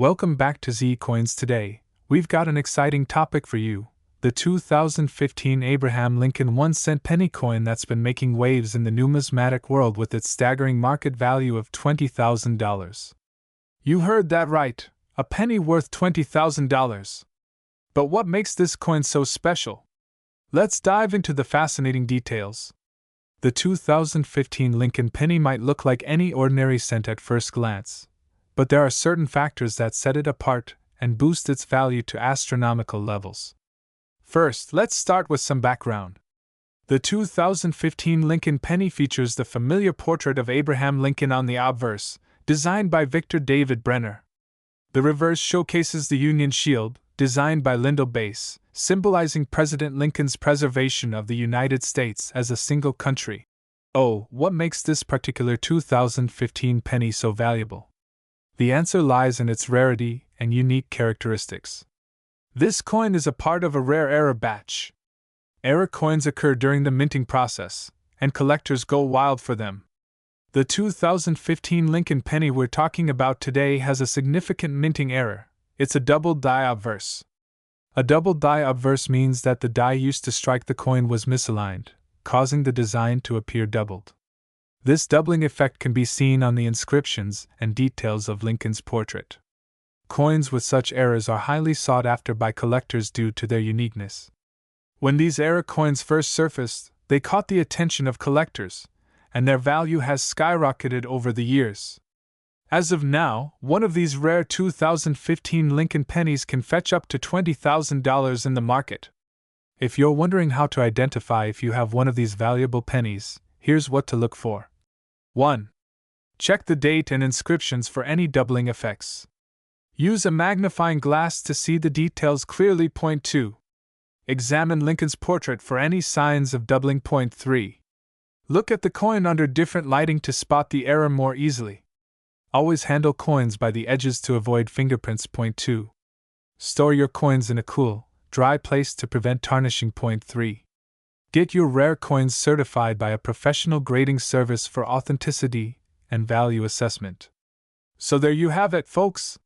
Welcome back to Z Coins. Today, we've got an exciting topic for you, the 2015 Abraham Lincoln 1-cent penny coin that's been making waves in the numismatic world with its staggering market value of $20,000. You heard that right, a penny worth $20,000. But what makes this coin so special? Let's dive into the fascinating details. The 2015 Lincoln penny might look like any ordinary cent at first glance, but there are certain factors that set it apart and boost its value to astronomical levels. First, let's start with some background. The 2015 Lincoln penny features the familiar portrait of Abraham Lincoln on the obverse, designed by Victor David Brenner. The reverse showcases the Union Shield, designed by Lyndall Bass, symbolizing President Lincoln's preservation of the United States as a single country. Oh, what makes this particular 2015 penny so valuable? The answer lies in its rarity and unique characteristics. This coin is a part of a rare error batch. Error coins occur during the minting process, and collectors go wild for them. The 2015 Lincoln penny we're talking about today has a significant minting error. It's a double die obverse. A double die obverse means that the die used to strike the coin was misaligned, causing the design to appear doubled. This doubling effect can be seen on the inscriptions and details of Lincoln's portrait. Coins with such errors are highly sought after by collectors due to their uniqueness. When these error coins first surfaced, they caught the attention of collectors, and their value has skyrocketed over the years. As of now, one of these rare 2015 Lincoln pennies can fetch up to $20,000 in the market. If you're wondering how to identify if you have one of these valuable pennies, here's what to look for. 1. Check the date and inscriptions for any doubling effects. Use a magnifying glass to see the details clearly. 2. Examine Lincoln's portrait for any signs of doubling. 3. Look at the coin under different lighting to spot the error more easily. Always handle coins by the edges to avoid fingerprints. 2. Store your coins in a cool, dry place to prevent tarnishing. 3. Get your rare coins certified by a professional grading service for authenticity and value assessment. So there you have it, folks.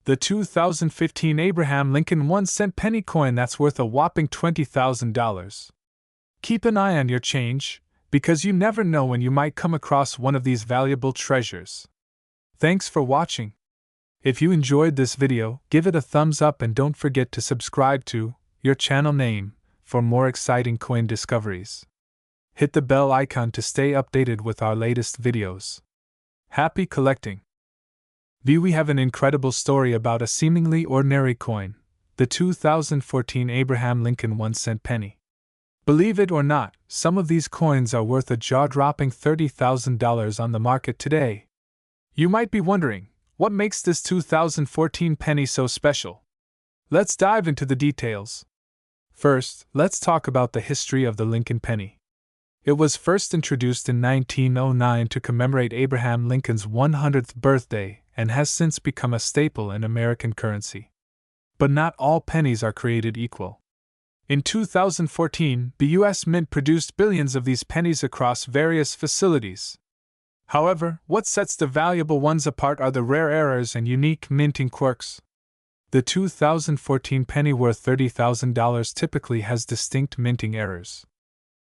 The 2015 Abraham Lincoln 1-cent penny coin that's worth a whopping $20,000. Keep an eye on your change, because you never know when you might come across one of these valuable treasures. Thanks for watching. If you enjoyed this video, give it a thumbs up and don't forget to subscribe to your channel name for more exciting coin discoveries. Hit the bell icon to stay updated with our latest videos. Happy collecting! We have an incredible story about a seemingly ordinary coin, the 2014 Abraham Lincoln 1-cent penny. Believe it or not, some of these coins are worth a jaw-dropping $30,000 on the market today. You might be wondering, what makes this 2014 penny so special? Let's dive into the details. First, let's talk about the history of the Lincoln penny. It was first introduced in 1909 to commemorate Abraham Lincoln's 100th birthday and has since become a staple in American currency. But not all pennies are created equal. In 2014, the U.S. Mint produced billions of these pennies across various facilities. However, what sets the valuable ones apart are the rare errors and unique minting quirks. The 2014 penny worth $30,000 typically has distinct minting errors.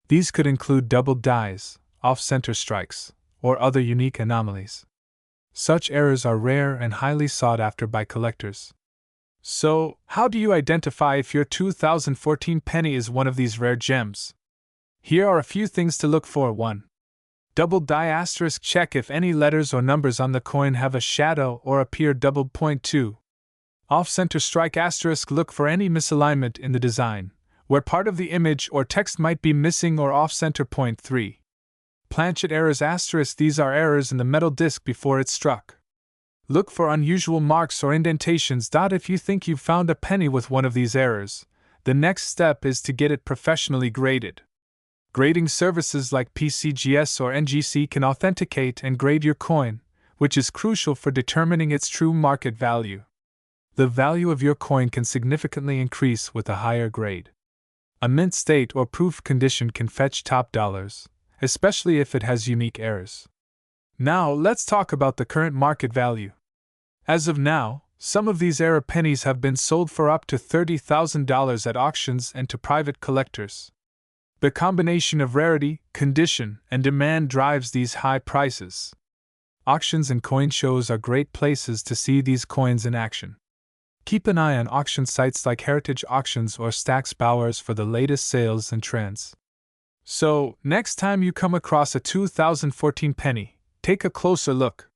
These could include doubled dies, off-center strikes, or other unique anomalies. Such errors are rare and highly sought after by collectors. So, how do you identify if your 2014 penny is one of these rare gems? Here are a few things to look for. 1. Double die asterisk. Check if any letters or numbers on the coin have a shadow or appear doubled. 2. Off-center strike asterisk. Look for any misalignment in the design, where part of the image or text might be missing or off-center. 3. Planchet errors asterisk. These are errors in the metal disc before it's struck. Look for unusual marks or indentations. If you think you've found a penny with one of these errors, the next step is to get it professionally graded. Grading services like PCGS or NGC can authenticate and grade your coin, which is crucial for determining its true market value. The value of your coin can significantly increase with a higher grade. A mint state or proof condition can fetch top dollars, especially if it has unique errors. Now let's talk about the current market value. As of now, Some of these era pennies have been sold for up to $30,000 at auctions and to private collectors. The combination of rarity, condition, and demand drives these high prices. Auctions and coin shows are great places to see these coins in action. Keep an eye on auction sites like Heritage Auctions or Stack's Bowers for the latest sales and trends. So, next time you come across a 2014 penny, take a closer look.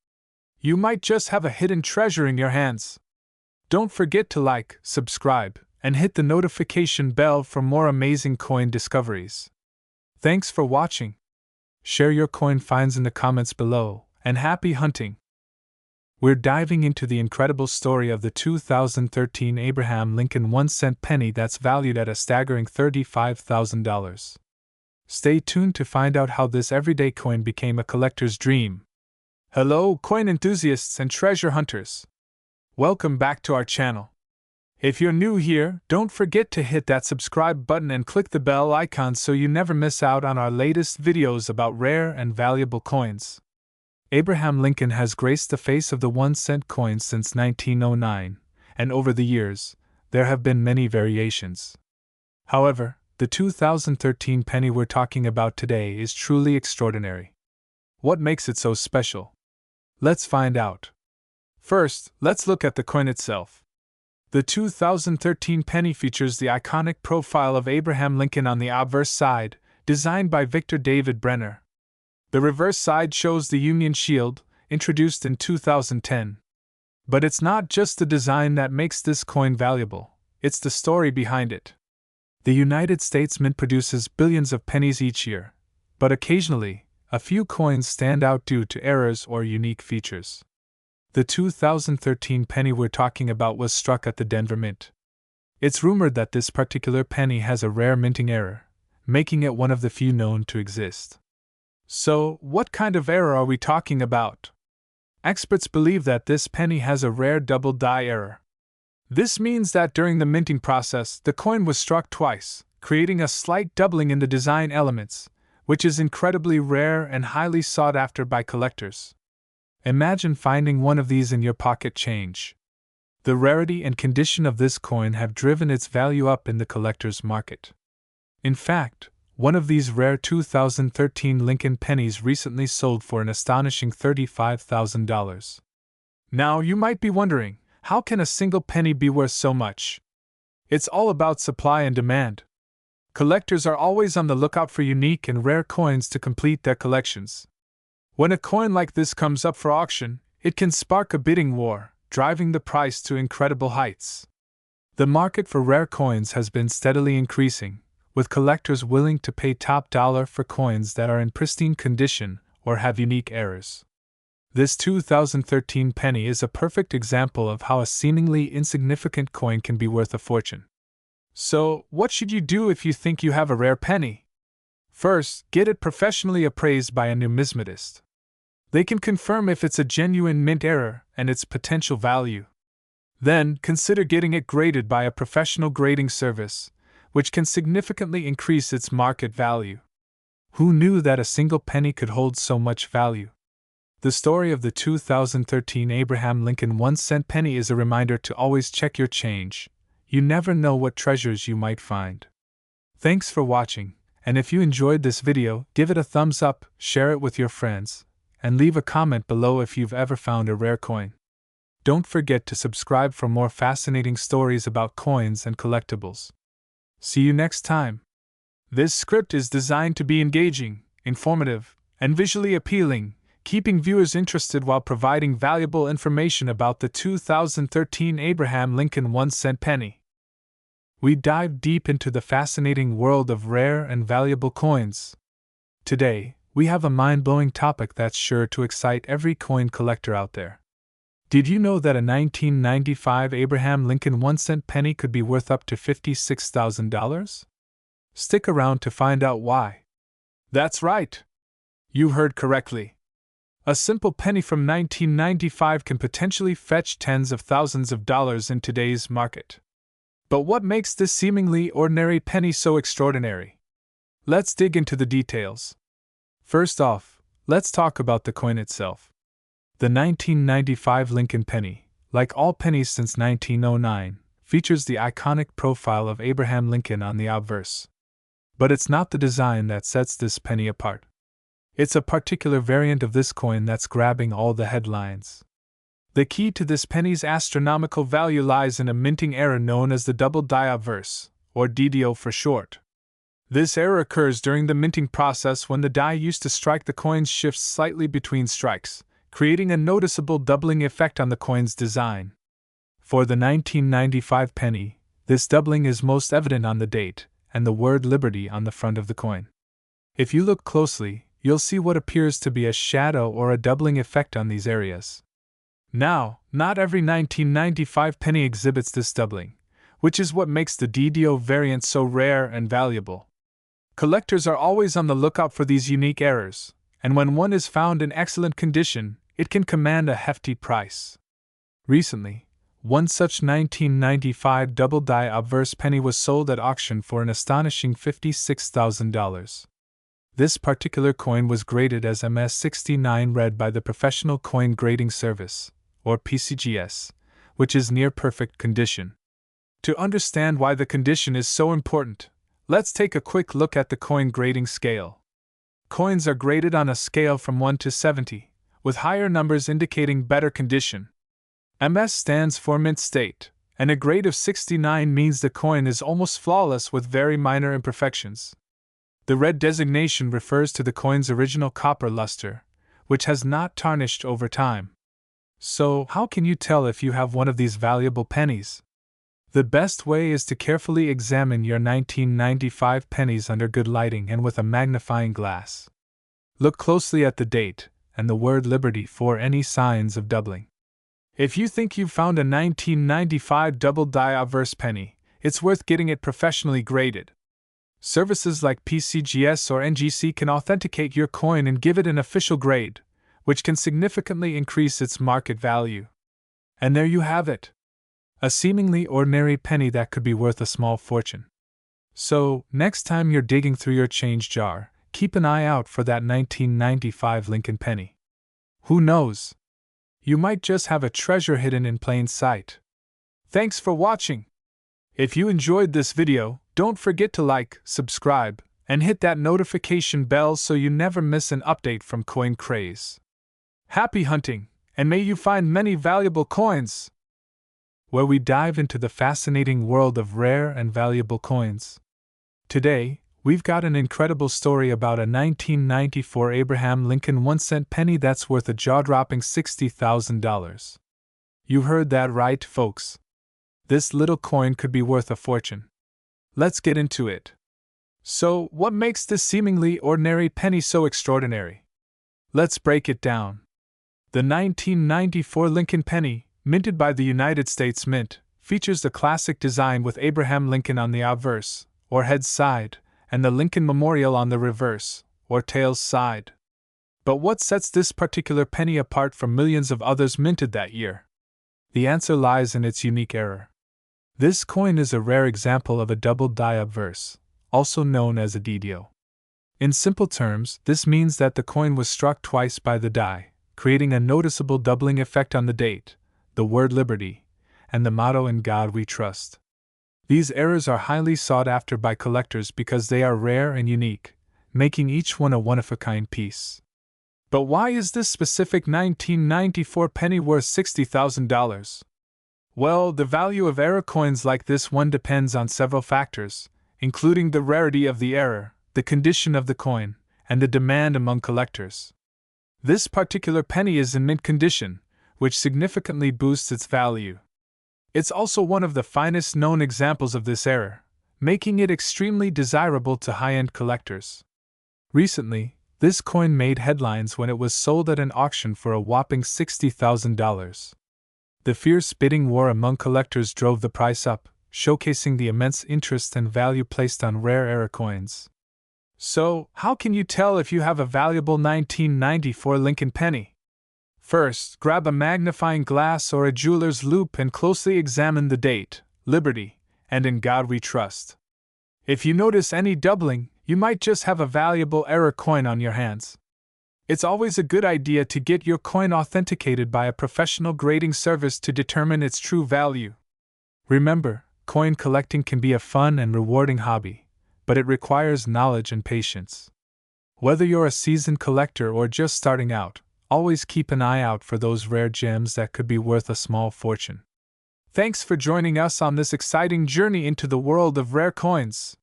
You might just have a hidden treasure in your hands. Don't forget to like, subscribe, and hit the notification bell for more amazing coin discoveries. Thanks for watching. Share your coin finds in the comments below, and happy hunting! We're diving into the incredible story of the 2013 Abraham Lincoln 1-cent penny that's valued at a staggering $35,000. Stay tuned to find out how this everyday coin became a collector's dream. Hello, coin enthusiasts and treasure hunters! Welcome back to our channel. If you're new here, don't forget to hit that subscribe button and click the bell icon so you never miss out on our latest videos about rare and valuable coins. Abraham Lincoln has graced the face of the 1-cent coin since 1909, and over the years, there have been many variations. However, the 2013 penny we're talking about today is truly extraordinary. What makes it so special? Let's find out. First, let's look at the coin itself. The 2013 penny features the iconic profile of Abraham Lincoln on the obverse side, designed by Victor David Brenner. The reverse side shows the Union Shield, introduced in 2010. But it's not just the design that makes this coin valuable, it's the story behind it. The United States Mint produces billions of pennies each year, but occasionally, a few coins stand out due to errors or unique features. The 2013 penny we're talking about was struck at the Denver Mint. It's rumored that this particular penny has a rare minting error, making it one of the few known to exist. So, what kind of error are we talking about? Experts believe that this penny has a rare double die error. This means that during the minting process, the coin was struck twice, creating a slight doubling in the design elements, which is incredibly rare and highly sought after by collectors. Imagine finding one of these in your pocket change. The rarity and condition of this coin have driven its value up in the collector's market. In fact, one of these rare 2013 Lincoln pennies recently sold for an astonishing $35,000. Now you might be wondering, how can a single penny be worth so much? It's all about supply and demand. Collectors are always on the lookout for unique and rare coins to complete their collections. When a coin like this comes up for auction, it can spark a bidding war, driving the price to incredible heights. The market for rare coins has been steadily increasing, with collectors willing to pay top dollar for coins that are in pristine condition or have unique errors. This 2013 penny is a perfect example of how a seemingly insignificant coin can be worth a fortune. So, what should you do if you think you have a rare penny? First, get it professionally appraised by a numismatist. They can confirm if it's a genuine mint error and its potential value. Then, consider getting it graded by a professional grading service, which can significantly increase its market value. Who knew that a single penny could hold so much value? The story of the 2013 Abraham Lincoln 1-cent penny is a reminder to always check your change. You never know what treasures you might find. Thanks for watching, and if you enjoyed this video, give it a thumbs up, share it with your friends, and leave a comment below if you've ever found a rare coin. Don't forget to subscribe for more fascinating stories about coins and collectibles. See you next time. This script is designed to be engaging, informative, and visually appealing, keeping viewers interested while providing valuable information about the 2013 Abraham Lincoln 1-cent penny. We dive deep into the fascinating world of rare and valuable coins. Today, we have a mind-blowing topic that's sure to excite every coin collector out there. Did you know that a 1995 Abraham Lincoln 1-cent penny could be worth up to $56,000? Stick around to find out why. That's right! You heard correctly. A simple penny from 1995 can potentially fetch tens of thousands of dollars in today's market. But what makes this seemingly ordinary penny so extraordinary? Let's dig into the details. First off, let's talk about the coin itself. The 1995 Lincoln penny, like all pennies since 1909, features the iconic profile of Abraham Lincoln on the obverse. But it's not the design that sets this penny apart. It's a particular variant of this coin that's grabbing all the headlines. The key to this penny's astronomical value lies in a minting error known as the double die obverse, or DDO for short. This error occurs during the minting process when the die used to strike the coin shifts slightly between strikes, creating a noticeable doubling effect on the coin's design. For the 1995 penny, this doubling is most evident on the date and the word Liberty on the front of the coin. If you look closely, you'll see what appears to be a shadow or a doubling effect on these areas. Now, not every 1995 penny exhibits this doubling, which is what makes the DDO variant so rare and valuable. Collectors are always on the lookout for these unique errors, and when one is found in excellent condition, it can command a hefty price. Recently, one such 1995 double die obverse penny was sold at auction for an astonishing $56,000. This particular coin was graded as MS69 red by the Professional Coin Grading Service, or PCGS, which is near perfect condition. To understand why the condition is so important, let's take a quick look at the coin grading scale. Coins are graded on a scale from 1 to 70, with higher numbers indicating better condition. MS stands for mint state, and a grade of 69 means the coin is almost flawless with very minor imperfections. The red designation refers to the coin's original copper luster, which has not tarnished over time. So, how can you tell if you have one of these valuable pennies? The best way is to carefully examine your 1995 pennies under good lighting and with a magnifying glass. Look closely at the date and the word Liberty for any signs of doubling. If you think you've found a 1995 double die obverse penny, it's worth getting it professionally graded. Services like PCGS or NGC can authenticate your coin and give it an official grade, which can significantly increase its market value. And there you have it. A seemingly ordinary penny that could be worth a small fortune. So, next time you're digging through your change jar, keep an eye out for that 1995 Lincoln penny. Who knows? You might just have a treasure hidden in plain sight. Thanks for watching. If you enjoyed this video, don't forget to like, subscribe, and hit that notification bell so you never miss an update from Coin Craze. Happy hunting, and may you find many valuable coins! Where we dive into the fascinating world of rare and valuable coins. Today, we've got an incredible story about a 1994 Abraham Lincoln 1-cent penny that's worth a jaw-dropping $60,000. You heard that right, folks. This little coin could be worth a fortune. Let's get into it. So, what makes this seemingly ordinary penny so extraordinary? Let's break it down. The 1994 Lincoln penny, minted by the United States Mint, features the classic design with Abraham Lincoln on the obverse, or head side, and the Lincoln Memorial on the reverse, or tails side. But what sets this particular penny apart from millions of others minted that year? The answer lies in its unique error. This coin is a rare example of a double die obverse, also known as a DDO. In simple terms, this means that the coin was struck twice by the die, creating a noticeable doubling effect on the date, the word Liberty, and the motto In God We Trust. These errors are highly sought after by collectors because they are rare and unique, making each one a one-of-a-kind piece. But why is this specific 1994 penny worth $60,000? Well, the value of error coins like this one depends on several factors, including the rarity of the error, the condition of the coin, and the demand among collectors. This particular penny is in mint condition, which significantly boosts its value. It's also one of the finest known examples of this error, making it extremely desirable to high-end collectors. Recently, this coin made headlines when it was sold at an auction for a whopping $60,000. The fierce bidding war among collectors drove the price up, showcasing the immense interest and value placed on rare error coins. So, how can you tell if you have a valuable 1994 Lincoln penny? First, grab a magnifying glass or a jeweler's loupe and closely examine the date, Liberty, and In God We Trust. If you notice any doubling, you might just have a valuable error coin on your hands. It's always a good idea to get your coin authenticated by a professional grading service to determine its true value. Remember, coin collecting can be a fun and rewarding hobby, but it requires knowledge and patience. Whether you're a seasoned collector or just starting out, always keep an eye out for those rare gems that could be worth a small fortune. Thanks for joining us on this exciting journey into the world of rare coins.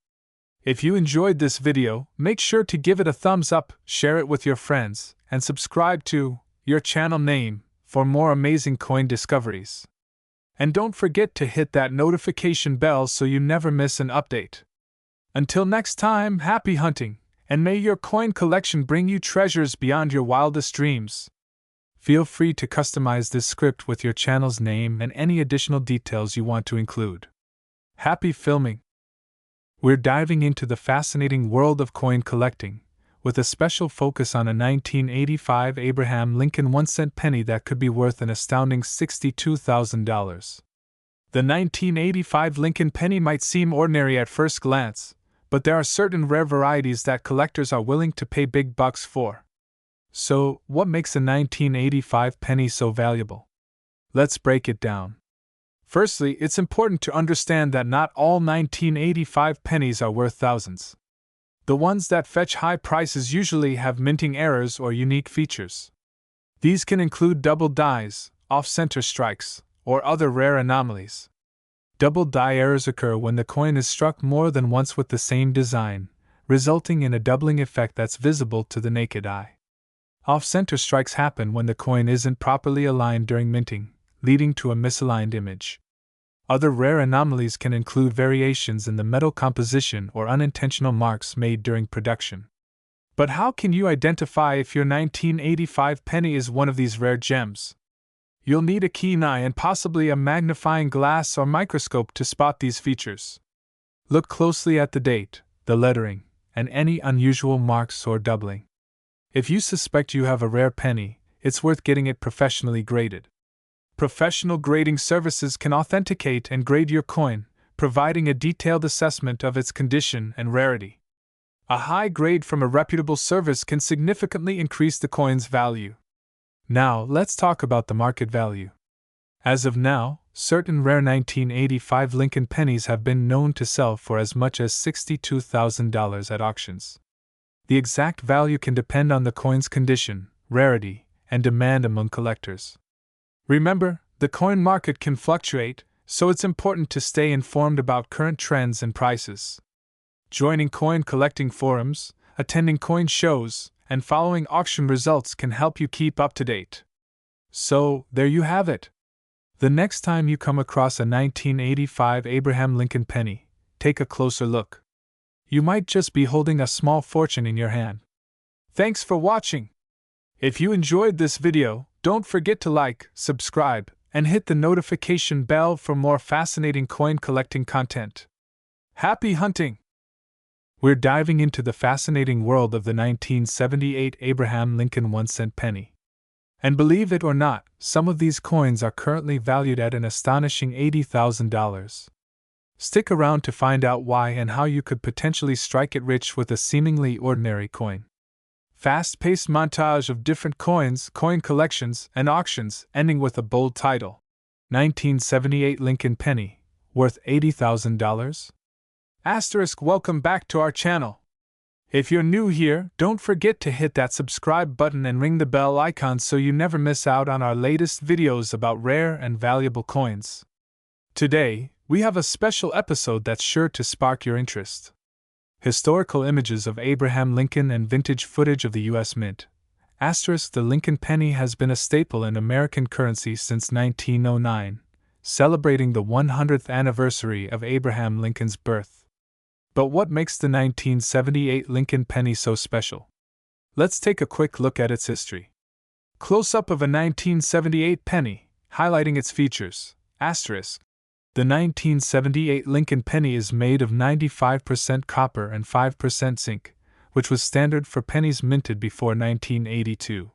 If you enjoyed this video, make sure to give it a thumbs up, share it with your friends, and subscribe to your channel name for more amazing coin discoveries. And don't forget to hit that notification bell so you never miss an update. Until next time, happy hunting, and may your coin collection bring you treasures beyond your wildest dreams. Feel free to customize this script with your channel's name and any additional details you want to include. Happy filming! We're diving into the fascinating world of coin collecting, with a special focus on a 1985 Abraham Lincoln 1-cent penny that could be worth an astounding $62,000. The 1985 Lincoln penny might seem ordinary at first glance, but there are certain rare varieties that collectors are willing to pay big bucks for. So, what makes a 1985 penny so valuable? Let's break it down. Firstly, it's important to understand that not all 1985 pennies are worth thousands. The ones that fetch high prices usually have minting errors or unique features. These can include double dies, off-center strikes, or other rare anomalies. Double die errors occur when the coin is struck more than once with the same design, resulting in a doubling effect that's visible to the naked eye. Off-center strikes happen when the coin isn't properly aligned during minting, leading to a misaligned image. Other rare anomalies can include variations in the metal composition or unintentional marks made during production. But how can you identify if your 1985 penny is one of these rare gems? You'll need a keen eye and possibly a magnifying glass or microscope to spot these features. Look closely at the date, the lettering, and any unusual marks or doubling. If you suspect you have a rare penny, it's worth getting it professionally graded. Professional grading services can authenticate and grade your coin, providing a detailed assessment of its condition and rarity. A high grade from a reputable service can significantly increase the coin's value. Now, let's talk about the market value. As of now, certain rare 1985 Lincoln pennies have been known to sell for as much as $62,000 at auctions. The exact value can depend on the coin's condition, rarity, and demand among collectors. Remember, the coin market can fluctuate, so it's important to stay informed about current trends and prices. Joining coin collecting forums, attending coin shows, and following auction results can help you keep up to date. So, there you have it. The next time you come across a 1985 Abraham Lincoln penny, take a closer look. You might just be holding a small fortune in your hand. Thanks for watching. If you enjoyed this video, don't forget to like, subscribe, and hit the notification bell for more fascinating coin collecting content. Happy hunting! We're diving into the fascinating world of the 1978 Abraham Lincoln 1-cent penny. And believe it or not, some of these coins are currently valued at an astonishing $80,000. Stick around to find out why and how you could potentially strike it rich with a seemingly ordinary coin. Fast-paced montage of different coins, coin collections, and auctions, ending with a bold title. 1978 Lincoln penny, worth $80,000? Welcome back to our channel. If you're new here, don't forget to hit that subscribe button and ring the bell icon so you never miss out on our latest videos about rare and valuable coins. Today, we have a special episode that's sure to spark your interest. Historical images of Abraham Lincoln and vintage footage of the U.S. Mint. The Lincoln penny has been a staple in American currency since 1909, celebrating the 100th anniversary of Abraham Lincoln's birth. But what makes the 1978 Lincoln penny so special? Let's take a quick look at its history. Close-up of a 1978 penny, highlighting its features. The 1978 Lincoln penny is made of 95% copper and 5% zinc, which was standard for pennies minted before 1982.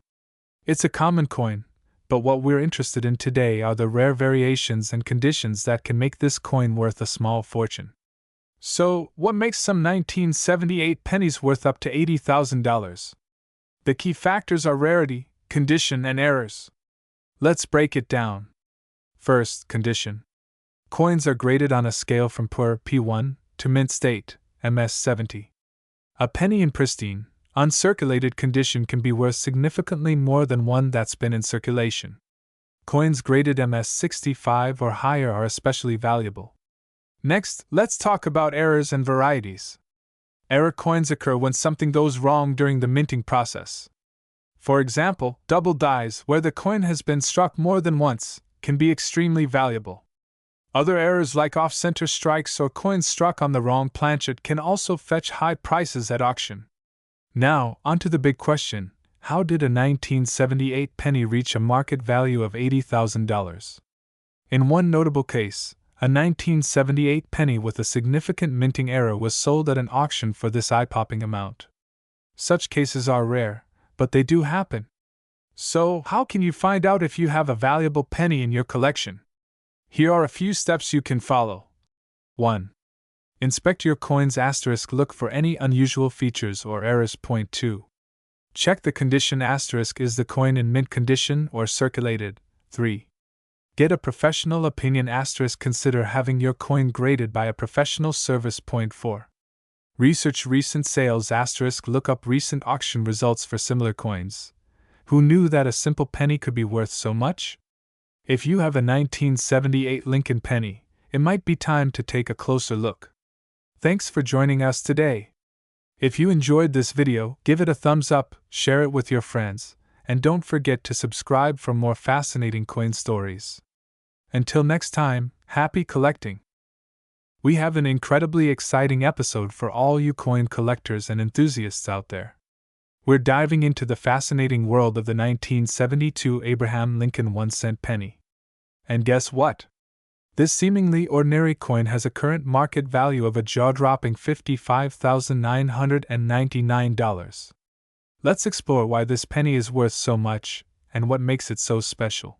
It's a common coin, but what we're interested in today are the rare variations and conditions that can make this coin worth a small fortune. So, what makes some 1978 pennies worth up to $80,000? The key factors are rarity, condition, and errors. Let's break it down. First, condition. Coins are graded on a scale from poor P1 to mint state, MS70. A penny in pristine, uncirculated condition can be worth significantly more than one that's been in circulation. Coins graded MS65 or higher are especially valuable. Next, let's talk about errors and varieties. Error coins occur when something goes wrong during the minting process. For example, double dies, where the coin has been struck more than once, can be extremely valuable. Other errors like off-center strikes or coins struck on the wrong planchet can also fetch high prices at auction. Now, onto the big question: how did a 1978 penny reach a market value of $80,000? In one notable case, a 1978 penny with a significant minting error was sold at an auction for this eye-popping amount. Such cases are rare, but they do happen. So, how can you find out if you have a valuable penny in your collection? Here are a few steps you can follow. 1. Inspect your coins. Look for any unusual features or errors. 2. Check the condition. Is the coin in mint condition or circulated? 3. Get a professional opinion. Consider having your coin graded by a professional service. 4. Research recent sales. Look up recent auction results for similar coins. Who knew that a simple penny could be worth so much? If you have a 1978 Lincoln penny, it might be time to take a closer look. Thanks for joining us today. If you enjoyed this video, give it a thumbs up, share it with your friends, and don't forget to subscribe for more fascinating coin stories. Until next time, happy collecting! We have an incredibly exciting episode for all you coin collectors and enthusiasts out there. We're diving into the fascinating world of the 1972 Abraham Lincoln 1-cent penny. And guess what? This seemingly ordinary coin has a current market value of a jaw-dropping $55,999. Let's explore why this penny is worth so much, and what makes it so special.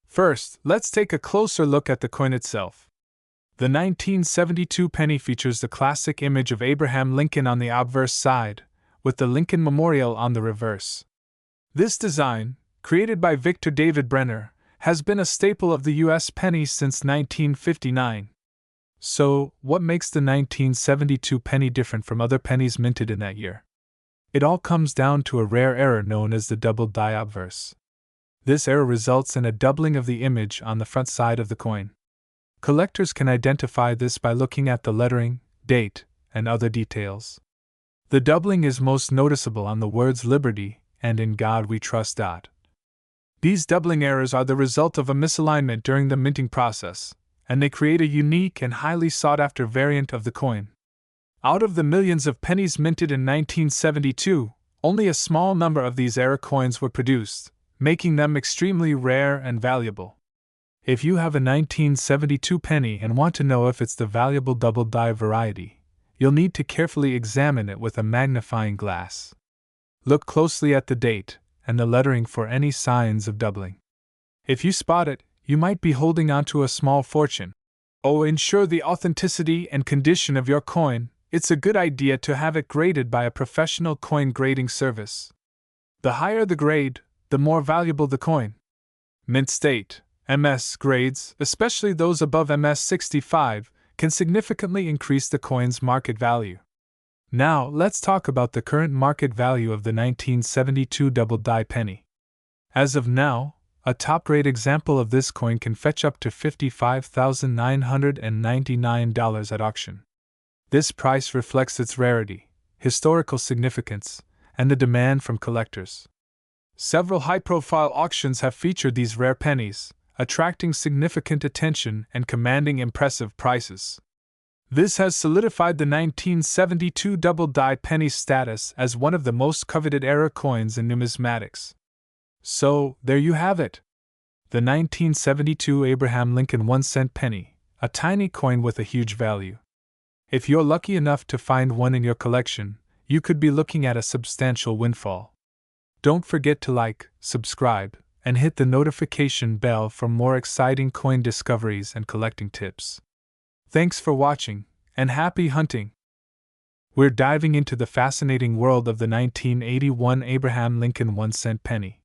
First, let's take a closer look at the coin itself. The 1972 penny features the classic image of Abraham Lincoln on the obverse side, with the Lincoln Memorial on the reverse. This design, created by Victor David Brenner, has been a staple of the U.S. penny since 1959. So, what makes the 1972 penny different from other pennies minted in that year? It all comes down to a rare error known as the double die obverse. This error results in a doubling of the image on the front side of the coin. Collectors can identify this by looking at the lettering, date, and other details. The doubling is most noticeable on the words Liberty and In God We Trust. These doubling errors are the result of a misalignment during the minting process, and they create a unique and highly sought-after variant of the coin. Out of the millions of pennies minted in 1972, only a small number of these error coins were produced, making them extremely rare and valuable. If you have a 1972 penny and want to know if it's the valuable double die variety, you'll need to carefully examine it with a magnifying glass. Look closely at the date and the lettering for any signs of doubling. If you spot it, you might be holding onto a small fortune. Ensure the authenticity and condition of your coin. It's a good idea to have it graded by a professional coin grading service. The higher the grade, the more valuable the coin. Mint state, MS grades, especially those above MS65, can significantly increase the coin's market value. Now, let's talk about the current market value of the 1972 double die penny. As of now, a top-grade example of this coin can fetch up to $55,999 at auction. This price reflects its rarity, historical significance, and the demand from collectors. Several high-profile auctions have featured these rare pennies, attracting significant attention and commanding impressive prices. This has solidified the 1972 double die penny's status as one of the most coveted error coins in numismatics. So, there you have it. The 1972 Abraham Lincoln 1-cent penny, a tiny coin with a huge value. If you're lucky enough to find one in your collection, you could be looking at a substantial windfall. Don't forget to like, subscribe, and hit the notification bell for more exciting coin discoveries and collecting tips. Thanks for watching, and happy hunting! We're diving into the fascinating world of the 1981 Abraham Lincoln 1-cent penny.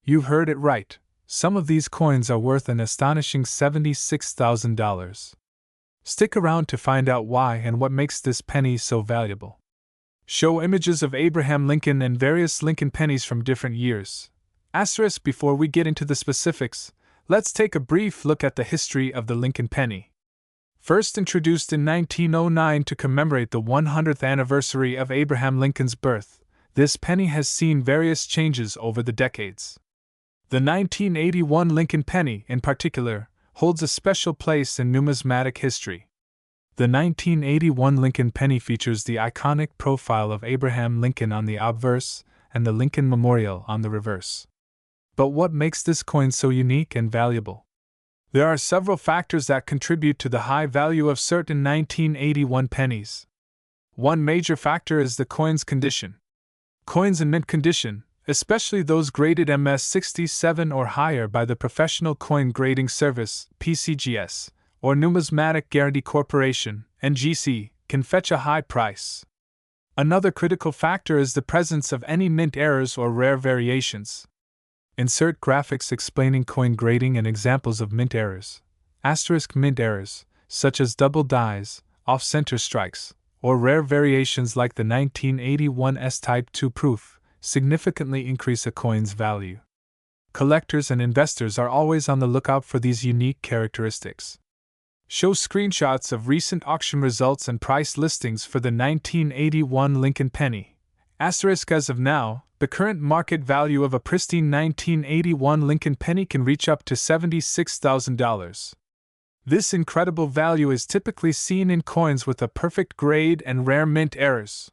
You've heard it right, some of these coins are worth an astonishing $76,000. Stick around to find out why and what makes this penny so valuable. Show images of Abraham Lincoln and various Lincoln pennies from different years. Asterisk. Before we get into the specifics, let's take a brief look at the history of the Lincoln penny. First introduced in 1909 to commemorate the 100th anniversary of Abraham Lincoln's birth, this penny has seen various changes over the decades. The 1981 Lincoln penny, in particular, holds a special place in numismatic history. The 1981 Lincoln penny features the iconic profile of Abraham Lincoln on the obverse and the Lincoln Memorial on the reverse. But what makes this coin so unique and valuable? There are several factors that contribute to the high value of certain 1981 pennies. One major factor is the coin's condition. Coins in mint condition, especially those graded MS 67 or higher by the Professional Coin Grading Service (PCGS) or Numismatic Guarantee Corporation (NGC), can fetch a high price. Another critical factor is the presence of any mint errors or rare variations. Insert graphics explaining coin grading and examples of mint errors. Asterisk. Mint errors, such as double dies, off-center strikes, or rare variations like the 1981 S-Type 2 proof, significantly increase a coin's value. Collectors and investors are always on the lookout for these unique characteristics. Show screenshots of recent auction results and price listings for the 1981 Lincoln penny. Asterisk. As of now, the current market value of a pristine 1981 Lincoln penny can reach up to $76,000. This incredible value is typically seen in coins with a perfect grade and rare mint errors.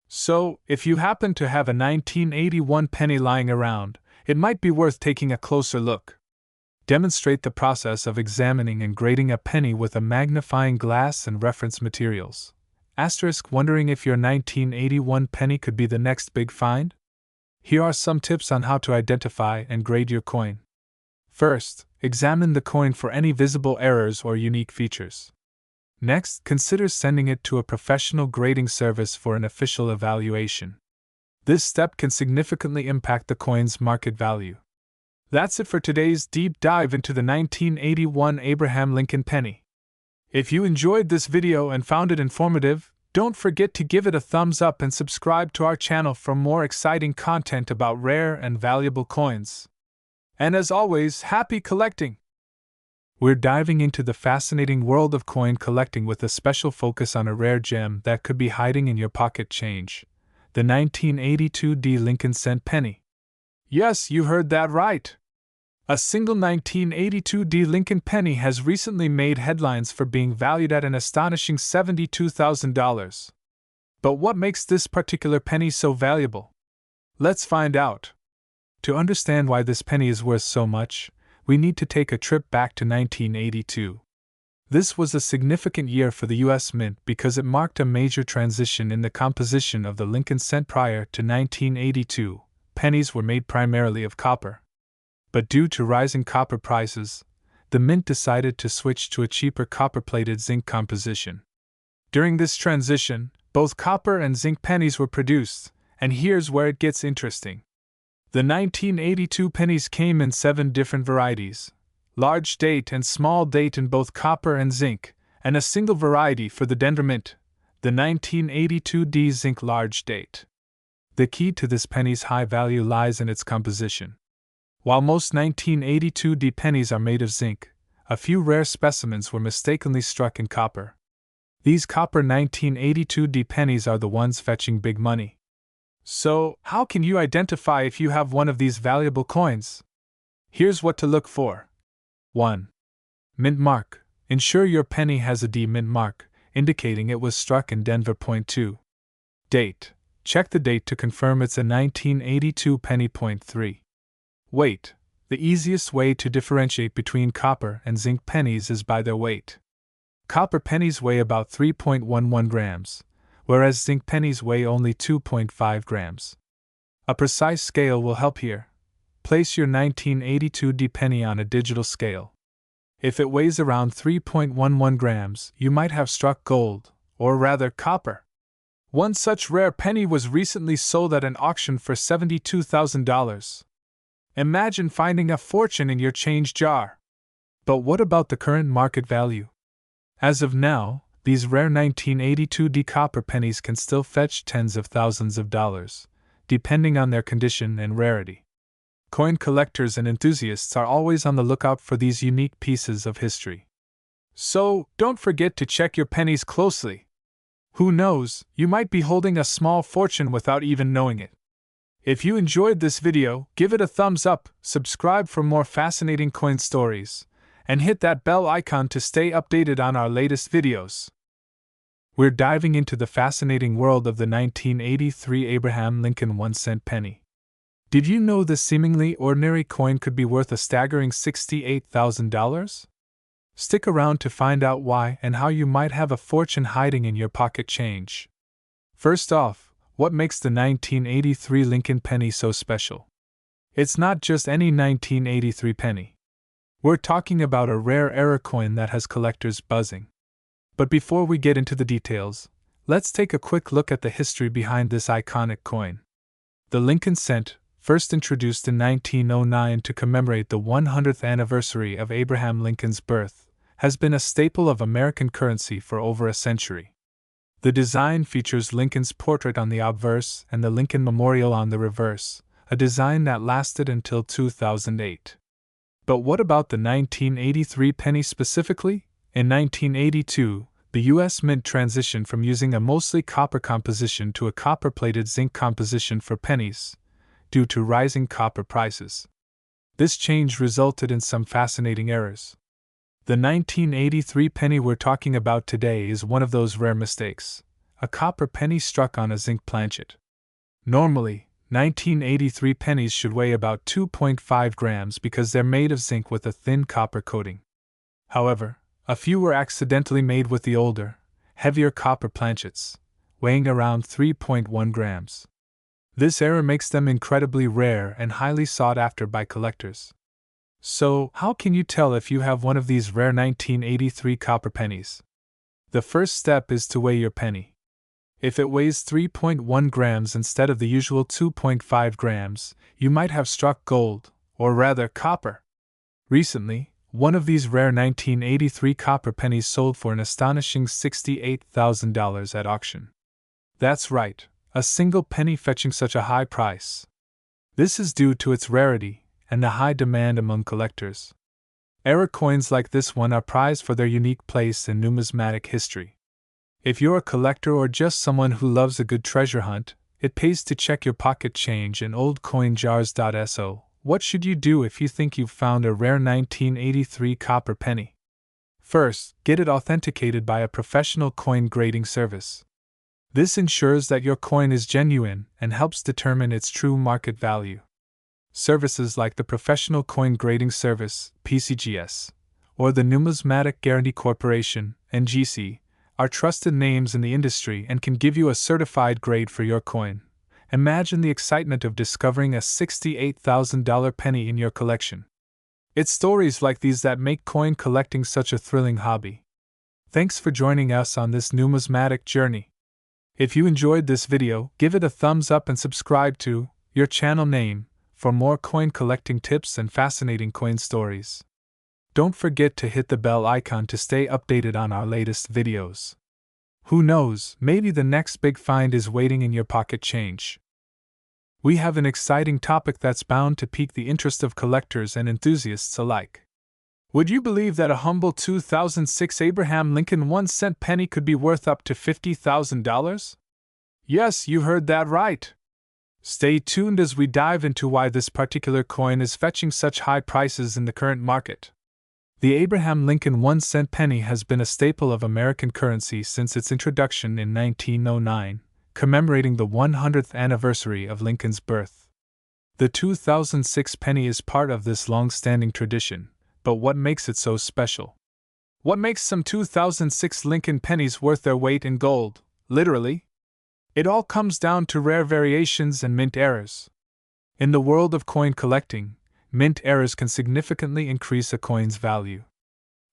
So, if you happen to have a 1981 penny lying around, it might be worth taking a closer look. Demonstrate the process of examining and grading a penny with a magnifying glass and reference materials. Asterisk. Wondering if your 1981 penny could be the next big find? Here are some tips on how to identify and grade your coin. First, examine the coin for any visible errors or unique features. Next, consider sending it to a professional grading service for an official evaluation. This step can significantly impact the coin's market value. That's it for today's deep dive into the 1981 Abraham Lincoln penny. If you enjoyed this video and found it informative, don't forget to give it a thumbs up and subscribe to our channel for more exciting content about rare and valuable coins. And as always, happy collecting! We're diving into the fascinating world of coin collecting with a special focus on a rare gem that could be hiding in your pocket change, the 1982 Lincoln cent penny. Yes, you heard that right! A single 1982 Lincoln penny has recently made headlines for being valued at an astonishing $72,000. But what makes this particular penny so valuable? Let's find out. To understand why this penny is worth so much, we need to take a trip back to 1982. This was a significant year for the U.S. Mint because it marked a major transition in the composition of the Lincoln cent. Prior to 1982, pennies were made primarily of copper. But due to rising copper prices, the Mint decided to switch to a cheaper copper-plated zinc composition. During this transition, both copper and zinc pennies were produced, and here's where it gets interesting. The 1982 pennies came in 7 different varieties: large date and small date in both copper and zinc, and a single variety for the Denver Mint, the 1982 Zinc Large Date. The key to this penny's high value lies in its composition. While most 1982 pennies are made of zinc, a few rare specimens were mistakenly struck in copper. These copper 1982 pennies are the ones fetching big money. So, how can you identify if you have one of these valuable coins? Here's what to look for. 1. Mint mark. Ensure your penny has a D mint mark, indicating it was struck in Denver. 2. Date. Check the date to confirm it's a 1982 penny. 3. Weight. The easiest way to differentiate between copper and zinc pennies is by their weight. Copper pennies weigh about 3.11 grams, whereas zinc pennies weigh only 2.5 grams. A precise scale will help here. Place your 1982 penny on a digital scale. If it weighs around 3.11 grams, you might have struck gold, or rather copper. One such rare penny was recently sold at an auction for $72,000. Imagine finding a fortune in your change jar. But what about the current market value? As of now, these rare 1982 copper pennies can still fetch tens of thousands of dollars, depending on their condition and rarity. Coin collectors and enthusiasts are always on the lookout for these unique pieces of history. So, don't forget to check your pennies closely. Who knows, you might be holding a small fortune without even knowing it. If you enjoyed this video, give it a thumbs up, subscribe for more fascinating coin stories, and hit that bell icon to stay updated on our latest videos. We're diving into the fascinating world of the 1983 Abraham Lincoln 1-cent penny. Did you know this seemingly ordinary coin could be worth a staggering $68,000? Stick around to find out why and how you might have a fortune hiding in your pocket change. First off, what makes the 1983 Lincoln penny so special? It's not just any 1983 penny. We're talking about a rare era coin that has collectors buzzing. But before we get into the details, let's take a quick look at the history behind this iconic coin. The Lincoln cent, first introduced in 1909 to commemorate the 100th anniversary of Abraham Lincoln's birth, has been a staple of American currency for over a century. The design features Lincoln's portrait on the obverse and the Lincoln Memorial on the reverse, a design that lasted until 2008. But what about the 1983 penny specifically? In 1982, the U.S. Mint transitioned from using a mostly copper composition to a copper-plated zinc composition for pennies, due to rising copper prices. This change resulted in some fascinating errors. The 1983 penny we're talking about today is one of those rare mistakes, a copper penny struck on a zinc planchet. Normally, 1983 pennies should weigh about 2.5 grams because they're made of zinc with a thin copper coating. However, a few were accidentally made with the older, heavier copper planchets, weighing around 3.1 grams. This error makes them incredibly rare and highly sought after by collectors. So, how can you tell if you have one of these rare 1983 copper pennies? The first step is to weigh your penny. If it weighs 3.1 grams instead of the usual 2.5 grams, you might have struck gold, or rather copper. Recently, one of these rare 1983 copper pennies sold for an astonishing $68,000 at auction. That's right, a single penny fetching such a high price. This is due to its rarity and the high demand among collectors. Era coins like this one are prized for their unique place in numismatic history. If you're a collector or just someone who loves a good treasure hunt, it pays to check your pocket change in old coin jars. So, what should you do if you think you've found a rare 1983 copper penny? First, get it authenticated by a professional coin grading service. This ensures that your coin is genuine and helps determine its true market value. Services like the Professional Coin Grading Service, PCGS, or the Numismatic Guarantee Corporation, NGC, are trusted names in the industry and can give you a certified grade for your coin. Imagine the excitement of discovering a $68,000 penny in your collection. It's stories like these that make coin collecting such a thrilling hobby. Thanks for joining us on this numismatic journey. If you enjoyed this video, give it a thumbs up and subscribe to your channel name for more coin collecting tips and fascinating coin stories. Don't forget to hit the bell icon to stay updated on our latest videos. Who knows, maybe the next big find is waiting in your pocket change. We have an exciting topic that's bound to pique the interest of collectors and enthusiasts alike. Would you believe that a humble 2006 Abraham Lincoln 1-cent penny could be worth up to $50,000? Yes, you heard that right. Stay tuned as we dive into why this particular coin is fetching such high prices in the current market. The Abraham Lincoln 1-cent penny has been a staple of American currency since its introduction in 1909, commemorating the 100th anniversary of Lincoln's birth. The 2006 penny is part of this long-standing tradition, but what makes it so special? What makes some 2006 Lincoln pennies worth their weight in gold, literally? It all comes down to rare variations and mint errors. In the world of coin collecting, mint errors can significantly increase a coin's value.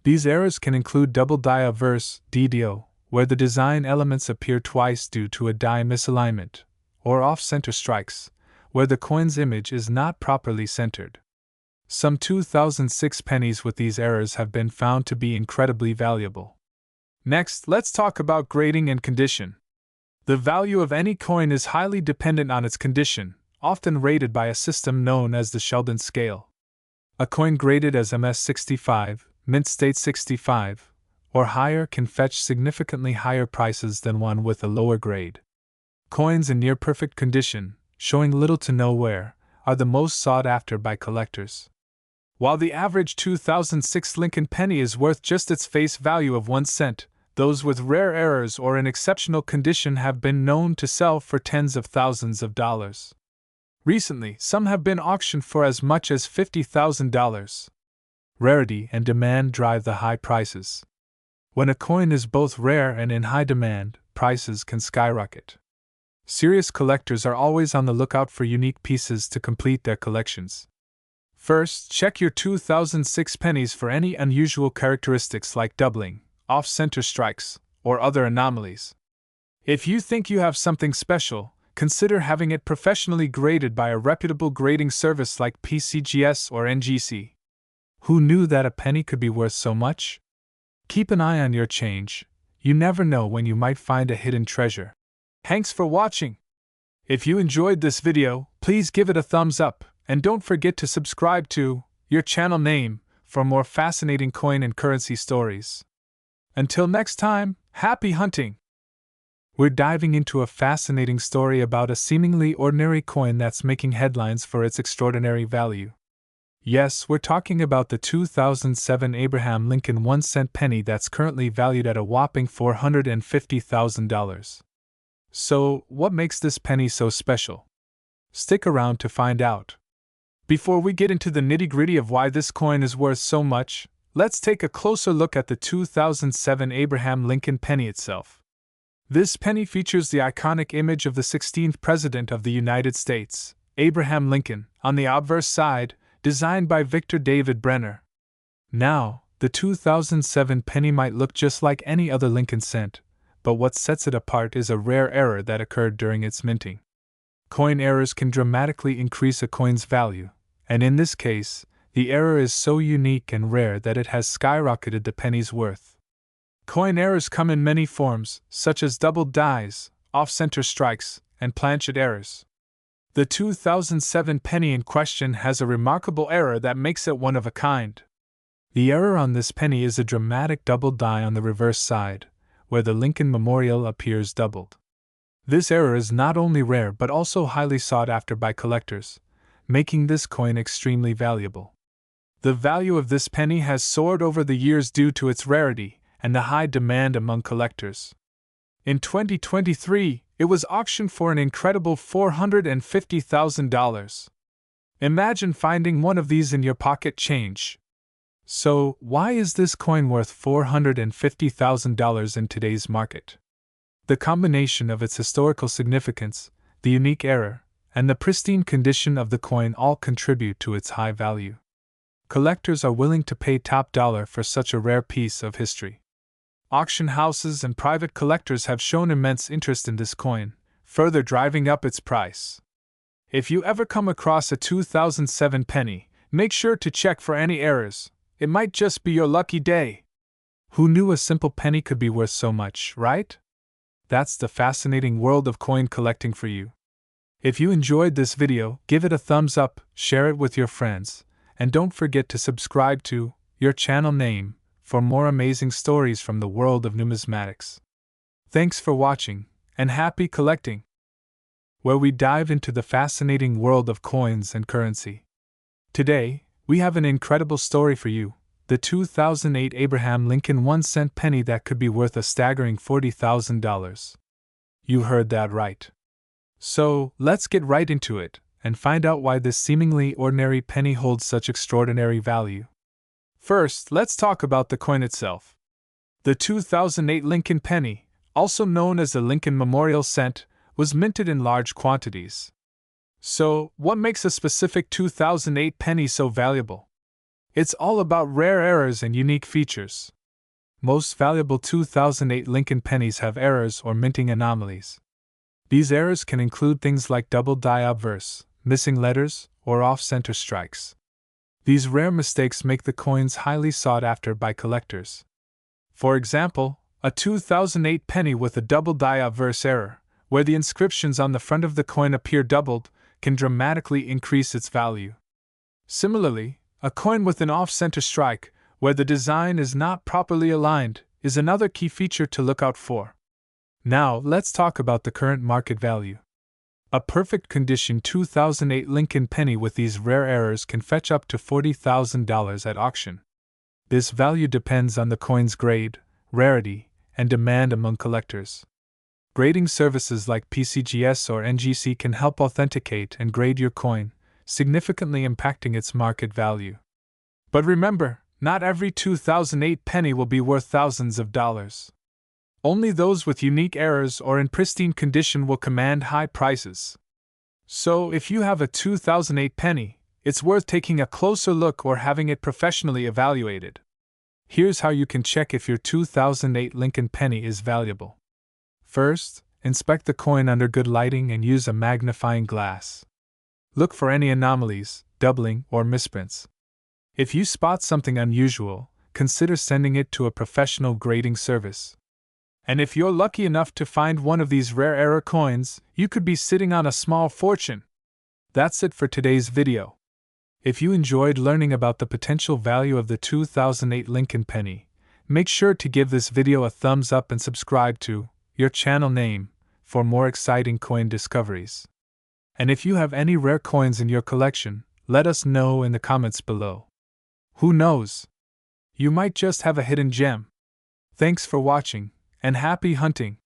These errors can include double die obverse, DDO, where the design elements appear twice due to a die misalignment, or off-center strikes, where the coin's image is not properly centered. Some 2006 pennies with these errors have been found to be incredibly valuable. Next, let's talk about grading and condition. The value of any coin is highly dependent on its condition, often rated by a system known as the Sheldon scale. A coin graded as MS65, mint state 65, or higher can fetch significantly higher prices than one with a lower grade. Coins in near-perfect condition, showing little to no wear, are the most sought after by collectors. While the average 2006 Lincoln penny is worth just its face value of 1 cent, those with rare errors or in exceptional condition have been known to sell for tens of thousands of dollars. Recently, some have been auctioned for as much as $50,000. Rarity and demand drive the high prices. When a coin is both rare and in high demand, prices can skyrocket. Serious collectors are always on the lookout for unique pieces to complete their collections. First, check your 2006 pennies for any unusual characteristics like doubling, off-center strikes, or other anomalies. If you think you have something special, consider having it professionally graded by a reputable grading service like PCGS or NGC. Who knew that a penny could be worth so much? Keep an eye on your change. You never know when you might find a hidden treasure. Thanks for watching. If you enjoyed this video, please give it a thumbs up, and don't forget to subscribe to your channel name for more fascinating coin and currency stories. Until next time, happy hunting! We're diving into a fascinating story about a seemingly ordinary coin that's making headlines for its extraordinary value. Yes, we're talking about the 2007 Abraham Lincoln 1-cent penny that's currently valued at a whopping $450,000. So, what makes this penny so special? Stick around to find out. Before we get into the nitty-gritty of why this coin is worth so much, let's take a closer look at the 2007 Abraham Lincoln penny itself. This penny features the iconic image of the 16th President of the United States, Abraham Lincoln, on the obverse side, designed by Victor David Brenner. Now, the 2007 penny might look just like any other Lincoln cent, but what sets it apart is a rare error that occurred during its minting. Coin errors can dramatically increase a coin's value, and in this case, the error is so unique and rare that it has skyrocketed the penny's worth. Coin errors come in many forms, such as doubled dies, off-center strikes, and planchet errors. The 2007 penny in question has a remarkable error that makes it one of a kind. The error on this penny is a dramatic double die on the reverse side, where the Lincoln Memorial appears doubled. This error is not only rare but also highly sought after by collectors, making this coin extremely valuable. The value of this penny has soared over the years due to its rarity and the high demand among collectors. In 2023, it was auctioned for an incredible $450,000. Imagine finding one of these in your pocket change. So, why is this coin worth $450,000 in today's market? The combination of its historical significance, the unique error, and the pristine condition of the coin all contribute to its high value. Collectors are willing to pay top dollar for such a rare piece of history. Auction houses and private collectors have shown immense interest in this coin, further driving up its price. If you ever come across a 2007 penny, make sure to check for any errors. It might just be your lucky day. Who knew a simple penny could be worth so much, right? That's the fascinating world of coin collecting for you. If you enjoyed this video, give it a thumbs up, share it with your friends, and don't forget to subscribe to your channel name for more amazing stories from the world of numismatics. Thanks for watching, and happy collecting! Where we dive into the fascinating world of coins and currency. Today, we have an incredible story for you, the 2008 Abraham Lincoln 1-cent penny that could be worth a staggering $40,000. You heard that right. So, let's get right into it, and find out why this seemingly ordinary penny holds such extraordinary value. First, let's talk about the coin itself. The 2008 Lincoln penny, also known as the Lincoln Memorial cent, was minted in large quantities. So, what makes a specific 2008 penny so valuable? It's all about rare errors and unique features. Most valuable 2008 Lincoln pennies have errors or minting anomalies. These errors can include things like double die obverse, missing letters, or off-center strikes. These rare mistakes make the coins highly sought after by collectors. For example, a 2008 penny with a double die obverse error, where the inscriptions on the front of the coin appear doubled, can dramatically increase its value. Similarly, a coin with an off-center strike, where the design is not properly aligned, is another key feature to look out for. Now, let's talk about the current market value. A perfect condition 2008 Lincoln penny with these rare errors can fetch up to $40,000 at auction. This value depends on the coin's grade, rarity, and demand among collectors. Grading services like PCGS or NGC can help authenticate and grade your coin, significantly impacting its market value. But remember, not every 2008 penny will be worth thousands of dollars. Only those with unique errors or in pristine condition will command high prices. So, if you have a 2008 penny, it's worth taking a closer look or having it professionally evaluated. Here's how you can check if your 2008 Lincoln penny is valuable. First, inspect the coin under good lighting and use a magnifying glass. Look for any anomalies, doubling, or misprints. If you spot something unusual, consider sending it to a professional grading service. And if you're lucky enough to find one of these rare error coins, you could be sitting on a small fortune. That's it for today's video. If you enjoyed learning about the potential value of the 2008 Lincoln penny, make sure to give this video a thumbs up and subscribe to your channel name for more exciting coin discoveries. And if you have any rare coins in your collection, let us know in the comments below. Who knows? You might just have a hidden gem. Thanks for watching, and happy hunting!